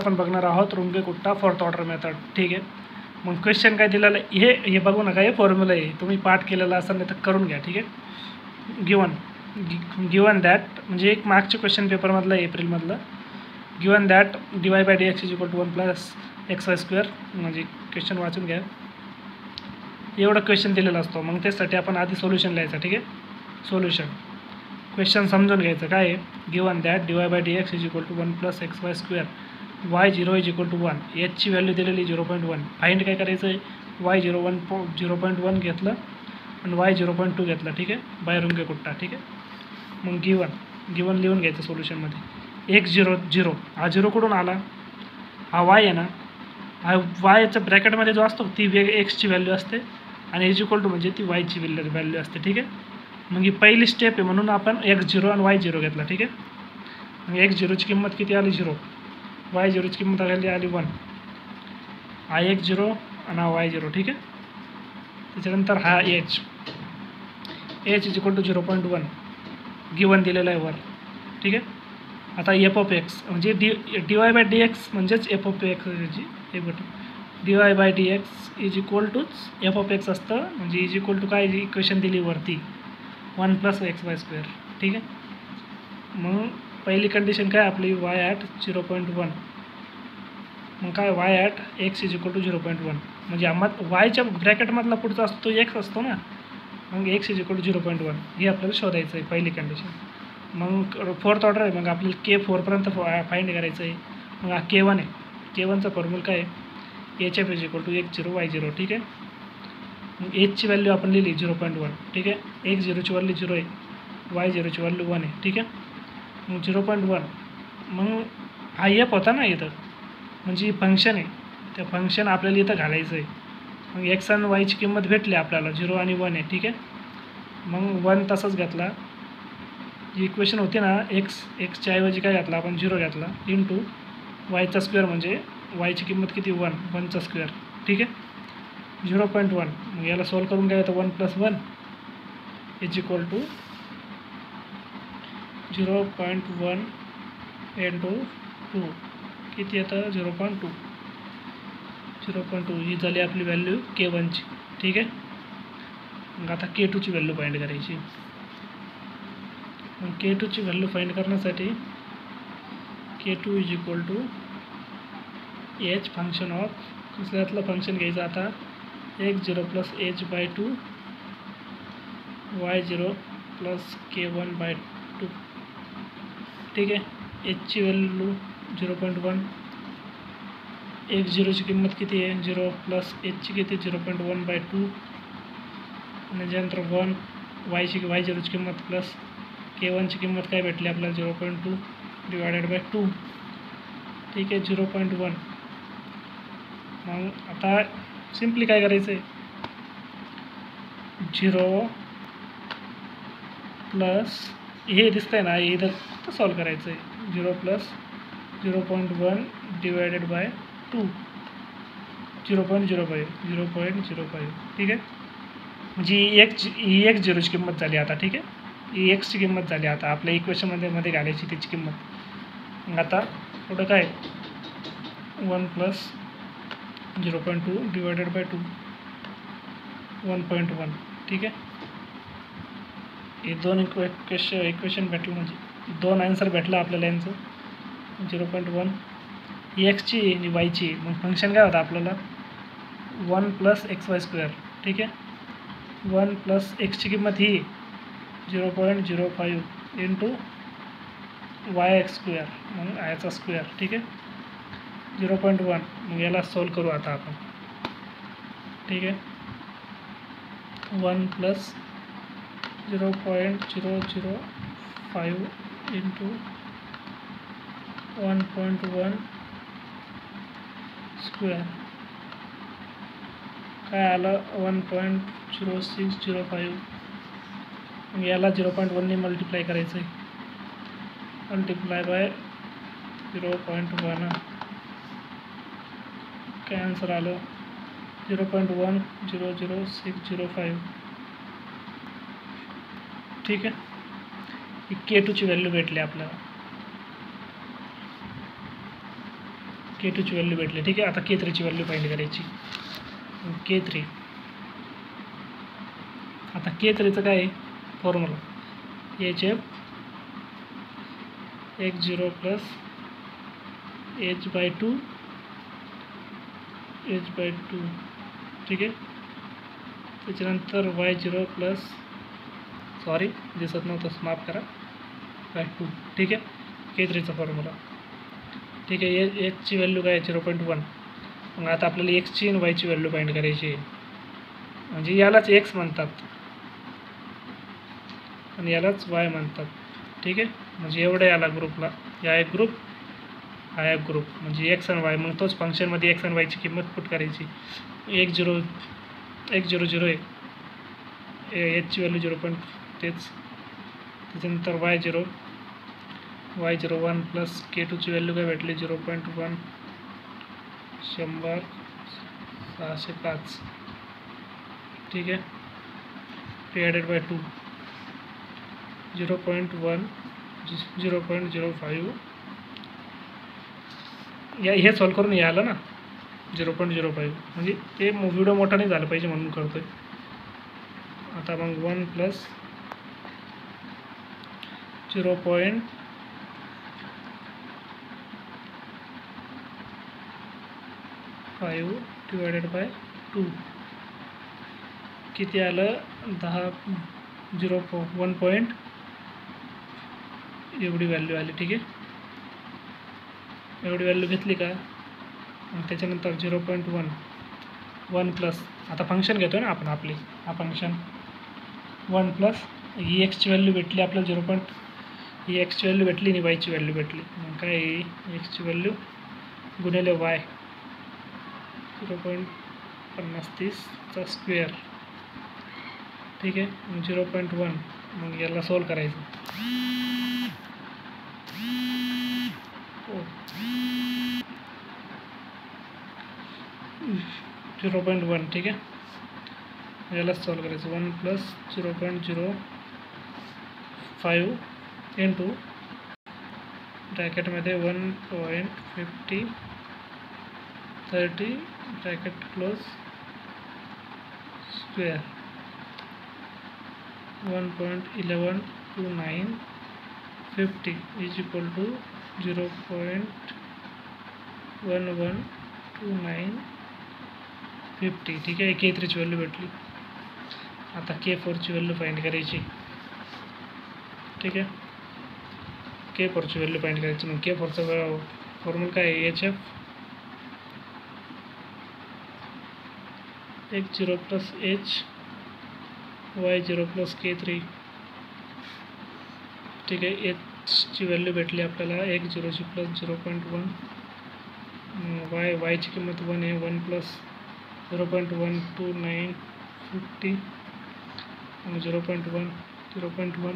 आपण बघणार आहोत रुंगे-कुट्टा फोर्थ ऑर्डर मेथड. ठीक आहे. मग क्वेश्चन काय दिलेलं आहे हे बघू नका, हे फॉर्म्युला आहे, तुम्ही पाठ केलेला असेल नाही तर करून घ्या. ठीक आहे. गिवन दॅट म्हणजे एक मागच्या क्वेश्चन पेपरमधलं एप्रिलमधलं. Given that dy/dx = 1 + xy². म्हणजे क्वेश्चन वाचून घ्या. एवढं क्वेश्चन दिलेला असतो. मग त्यासाठी आपण आधी सोल्युशन लिहायचं. ठीक आहे. सोल्युशन क्वेश्चन समजून घ्यायचं काय आहे. Given that dy/dx = 1 + xy². y0 = 1. याची व्हॅल्यू दिलेली 0.1. फाइंड काय करायचं आहे. y0 0.1 घेतलं आणि y 0.2 घेतलं. ठीक आहे. बाय रुंगे-कुट्टा. ठीक आहे. मग गिवन लिहून घ्यायचं सोल्युशनमध्ये. x0 0 हा 0 कुठून आला, हा y आहे ना, हा वायच्या ब्रॅकेटमध्ये जो असतो ती एक्सची व्हॅल्यू असते आणि = म्हणजे ती वायची व्हॅल्यू असते. ठीक आहे. मग ही पहिली स्टेप आहे म्हणून आपण x0 आणि y0 घेतला. ठीक आहे. मग x0ची किंमत किती आली 0, y0ची किंमत आली 1. हा x0 आणि हा y0. ठीक आहे. त्याच्यानंतर हा h = 0.1 गिवन दिलेला आहे वर. ठीक आहे. आता f(x) म्हणजे dy/dx म्हणजेच f(x) हे बटन dy/dx = f(x) असतं. म्हणजे काय इक्वेशन दिली वरती 1 + xy². ठीक आहे. मग पहिली कंडिशन काय आपली y@0.1. मग काय y@x = 0.1 म्हणजे वायच्या ब्रॅकेटमधला पुढचा असतो तो x असतो ना. मग x = 0.1 हे आपल्याला शोधायचं आहे पहिली कंडिशन. मग फोर्थ ऑर्डर आहे. मग आपल्याला K4 पर्यंत फाइंड करायचं आहे. मग हा K1 आहे. K1चा फॉर्म्युला काय आहे, hf = x0 y0. ठीक आहे. मग hची व्हॅल्यू आपण लिहिली 0.1. ठीक आहे. x0ची व्हॅल्यू 0 आहे, y0ची व्हॅल्यू 1 आहे. ठीक आहे. मग 0.1 मग हा f होता ना इथं, म्हणजे फंक्शन आहे, त्या फंक्शन आपल्याला इथं घालायचं आहे. मग x आणि yची किंमत भेटली आपल्याला 0 आणि 1 आहे. ठीक आहे. मग 1 तसंच घेतला. जी इक्वेशन होती ना एक्सच्या ऐवजी काय घातला आपण 0 घातला इंटू y² म्हणजे yची किंमत किती 1चा स्क्वेअर. ठीक आहे. 0.1 मग याला सॉल्व करून काय येतं 1 + 1 = 0.1 × 2 किती येतं 0.2. ही झाली आपली व्हॅल्यू K1ची. ठीक आहे. मग आता K2ची व्हॅल्यू फाइंड करायची. मग K2ची व्हॅल्यू फाइंड करण्यासाठी K2 = h फंक्शन ऑफ दुसऱ्यातलं फंक्शन घ्यायचं. आता x0 + h/2 y0 + k1/2. ठीक आहे. hची व्हॅल्यू 0.1, x0ची किंमत किती आहे 0 + hची किती 0.1/2 आणि त्यानंतर 1 y0ची किंमत प्लस k1ची किंमत काय भेटली आपल्याला 0.2 / 2. ठीक आहे. 0.1 मग आता सिम्पली काय करायचं आहे 0 प्लस हे दिसतं आहे ना, हे इथं सॉल्व करायचं आहे. 0 + 0.1 / 2 0.05. ठीक आहे. म्हणजे ही x0ची किंमत झाली आता. ठीक आहे. ही एक्सची किंमत झाली आता आपल्या इक्वेशनमध्ये घालायची त्याची किंमत. मग आता पुढं काय 1 + 0.2 / 2 1.1. ठीक आहे. हे दोन इक्वेशन भेटलं म्हणजे 2 आन्सर भेटला आपल्याला यांचं. 0.1 ही एक्सची आणि वायची. मग फंक्शन काय होतं आपल्याला 1 + xy². ठीक आहे. 1 + x ची किंमत ही 0.05 × y² मग याचा स्क्वेअर. ठीक आहे. 0.1 मग याला सॉल्व करू आता आपण. ठीक आहे. 1 + 0.005 × 1.1 स्क्वेअर काय आलं 1.0605. मग याला 0.1 ने मल्टिप्लाय करायचं आहे. मल्टिप्लाय बाय 0.1 काय आन्सर आलं 0.100605. ठीक आहे. ही K2ची व्हॅल्यू भेटली आपल्याला. K2ची व्हॅल्यू भेटली. ठीक आहे, आता K3ची व्हॅल्यू फाइंड करायची. K3 आता K3चं काय आहे formula HF x0 plus h/2 ठीक आहे. त्याच्यानंतर y0 प्लस सॉरी दिसत नव्हतं माफ करा y2. ठीक आहे, K3चा फॉर्म्युला. ठीक आहे, ची व्हॅल्यू काय 0.1. मग आता आपल्याला एक्सची आणि वायची व्हॅल्यू फाइंड करायची आहे. म्हणजे यालाच एक्स म्हणतात आणि यालाच वाय म्हणतात. ठीक आहे, म्हणजे एवढं याला ग्रुपला या एक ग्रुप हा एक ग्रुप म्हणजे एक्स आणि वाय. मग तोच फंक्शनमध्ये एक्स आणि वायची किंमत पुट करायची. 1 0 0 आहे, एचची व्हॅल्यू 0. तेच त्याच्यानंतर y0 1 प्लस K2ची व्हॅल्यू काय भेटली 0.1 100 605. ठीक आहे, डिवायडेड बाय 2 0.1 0.05. हे सॉल्व करून यायला ना 0.05 म्हणजे ते व्हिडिओ मोठा नाही झाला पाहिजे म्हणून करतोय. आता मग 1 प्लस 0.5 डिवायडेड बाय 2 किती आलं 1 पॉईंट एवढी व्हॅल्यू आली. ठीक आहे, एवढी व्हॅल्यू घेतली का. मग त्याच्यानंतर 0.1 प्लस आता फंक्शन घेतो ना आपण आपली हा फंक्शन 1 प्लस ही एक्सची व्हॅल्यू भेटली आपल्याला ही एक्सची व्हॅल्यू भेटली आणि वायची व्हॅल्यू भेटली. मग काय एक्सची व्हॅल्यू गुणिले वाय 0.35चा स्क्वेअर. ठीक आहे, मग 0.1 मग याला सॉल्व करायचं. 0.1 ठीक आहे, याला सॉल्व करायचं. 1 प्लस 0.05 इंटू ब्रॅकेटमध्ये 1.50 30 bracket close square 1.112950 is equal to 0.112950. ठीक आहे, K3ची व्हॅल्यू भेटली. आता K4ची व्हॅल्यू फाइंड करायची. ठीक आहे, K4ची व्हॅल्यू फाइंड करायची. मग K4चा फॉर्म्युला काय आहे HF x0 plus h y0 plus K3. ठीक आहे, एचची व्हॅल्यू भेटली आपल्याला x0ची प्लस 0.1 वायची किंमत 1 आहे 1 प्लस 0.1295 0.1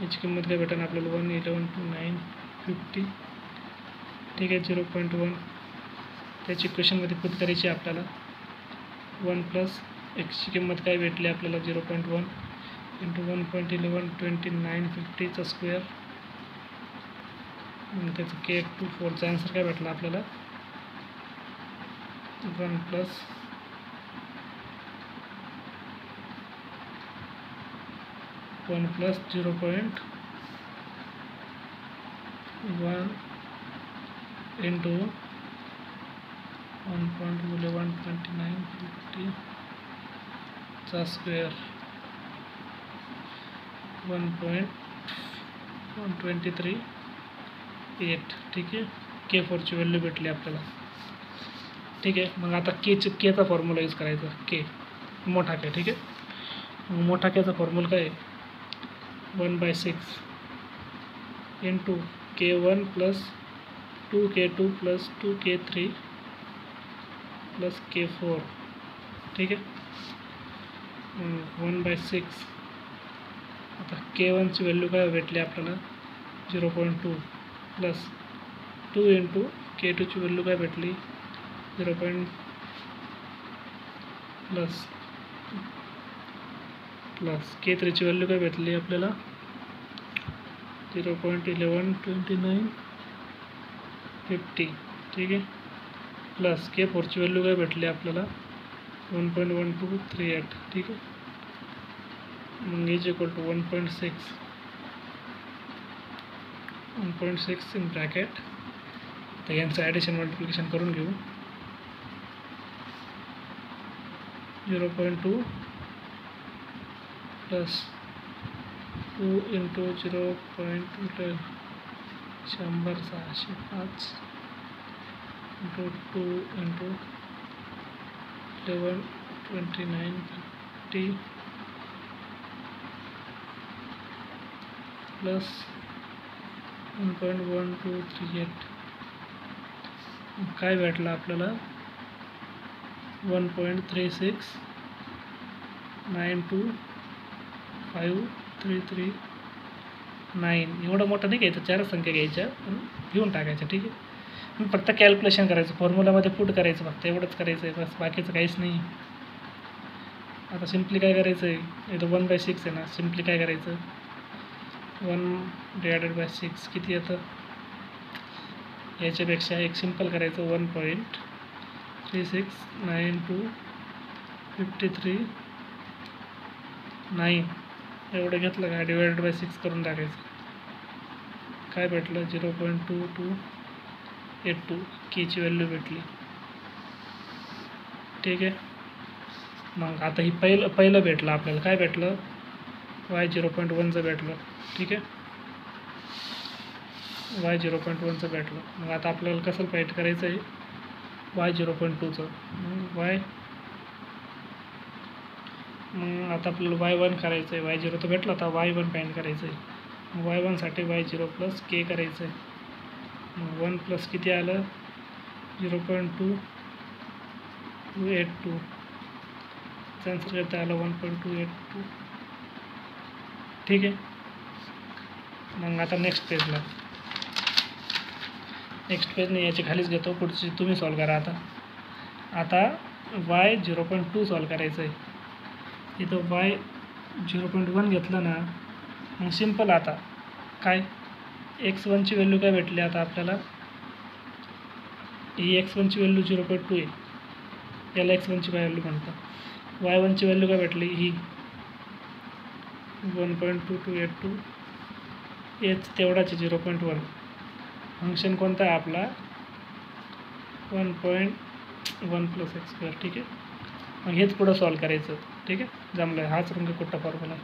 याची किंमत काय भेटेल आपल्याला 1112950. ठीक आहे, 0.1 त्याची इक्वेशनमध्ये पुट करायची आपल्याला. 1 प्लस एक्सची किंमत काय भेटली आपल्याला 0.1 इंटू 1.112950चा स्क्वेअर. त्याचं K24चा आन्सर काय भेटला आपल्याला 1 प्लस 0.1 इंटू 1.112950चा स्क्वेअर 1.1238. ठीक आहे, K4ची व्हॅल्यू भेटली आपल्याला. ठीक आहे, मग आता केचा फॉर्म्युला यूज करायचा. के मोठा के. ठीक आहे, मग मोठा केचा फॉर्म्युला काय 1/6 into K1 plus 2K2 plus 2K3 plus K4. ठीक आहे, 1/6. आता K1ची व्हॅल्यू काय भेटली आपल्याला 0.2 प्लस 2 इंटू K2ची व्हॅल्यू काय भेटली 0. प्लस K3ची व्हॅल्यू काय भेटली आपल्याला 0.112950. ठीक आहे, प्लस K4ची व्हॅल्यू काय भेटली आपल्याला 1.1238. ठीक आहे, मग is equal to 1.6 in bracket. तर यांचं ॲडिशन मल्टिप्लिकेशन करून घेऊ. 0.2 plus 2 into 0.2 100/605 into 2 into 112950 plus 1.1238. काय भेटलं आपल्याला 1.36925339. एवढं मोठं नाही घ्यायचं, 4 संख्या घ्यायच्या पण घेऊन टाकायच्या. ठीक आहे, मग फक्त कॅल्क्युलेशन करायचं, फॉर्म्युलामध्ये पुट करायचं, फक्त एवढंच करायचं आहे बस, बाकीचं काहीच नाही. आता सिम्पली काय करायचं आहे, इथं 1/6 आहे ना, सिम्पली काय करायचं 1/6 किती येतं, याच्यापेक्षा एक सिम्पल करायचं 1.3692539 एवढं घेतलं का /6 करून टाकायचं. काय भेटलं 0.2282 Kची व्हॅल्यू भेटली. ठीक आहे, मग आता ही पहिलं भेटलं आपल्याला, काय भेटलं y 0.1चं भेटलं. ठीक आहे, y 0.1चं भेटलं. मग आता आपल्याला कसं फाईंड करायचं आहे y 0.2चं. मग आता आपल्याला y1 करायचं आहे, y0 तर भेटलं, आता y1 फाईंड करायचं आहे. मग y1 साठी y0 प्लस k करायचं आहे. मग 1 प्लस किती आलं 0.2282. आन्सर करता आलं 1.282. ठीक आहे, मग आता नेक्स्ट पेजने याची खालीच घेतो, पुढची तुम्ही सॉल्व करा. आता y 0.2 सॉल्व करायचं आहे. इथं y 0.1 घेतलं ना, मग सिम्पल. आता काय x1ची व्हॅल्यू काय भेटली, आता आपल्याला ही x1ची व्हॅल्यू 0.2 आहे, याला x1ची व्हॅल्यू म्हणतात. y1ची व्हॅल्यू काय भेटली, ही 1.2282. एच तेवढाच 0.1. फंक्शन कोणता आहे आपला 1.1 + x². ठीक आहे, मग हेच पुढं सॉल्व करायचं. ठीक आहे, जमलं, हाच रंग कुठला फॉर्म्युला.